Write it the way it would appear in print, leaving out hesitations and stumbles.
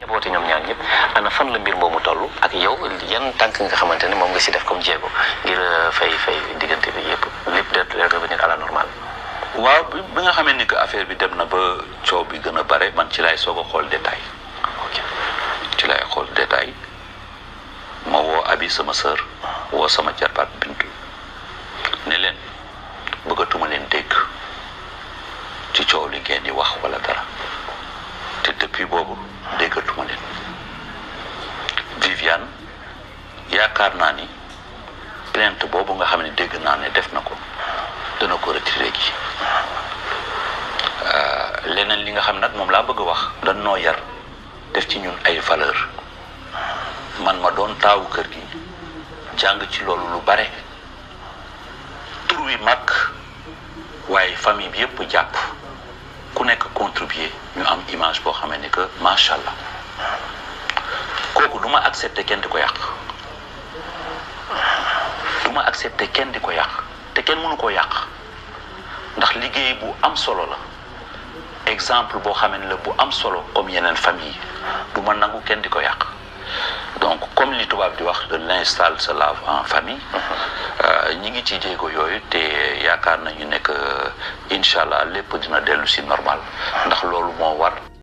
boote ñoom ñaar ñëpp ana fan la mbir moomu toll ak yow yan tànk nga xamante ne moom nga si def comme jéego ngir fay diggante bi yëpp lépp de revenir à la normale. waaw bi nga xamee ni que affaire bi dem na ba coow bi gën a bare man ci laay soog a xool détail. ok ci laay xool détail ma woo Abi sama sœur woo sama jarbaat Bintu ne leen bëggatuma leen dégg ci coow li ngeen di wax wala dara te depuis boobu déggatuma leen Viviane yaakaar naa ni plainte boobu nga xam ne dégg naa ne def na ko dana ko retiré gi leneen li nga xam nag moom laa bëgg a wax dañ noo yar def ci ñun ay valeur man ma doon taawu kër gi jàng ci loolu lu bare tur wi mag waaye famille bi yëpp jàpp ku nekk contribuer ñu am image boo xamee ni que macha allah kooku du ma accepter kenn di ko yàq du ma accepter kenn di ko yàq te kenn mënu ko yàq ndax liggéey bu am solo la exemple boo xamee ne la bu am solo comme yeneen famille du ma nangu kenn di ko yàq donc comme li tubaab di wax de l'instal se lave en famille ñi ngi ci jéego yooyu te yaakaar nañu ne que incha allah lépp dina dellu si normal ndax loolu moo war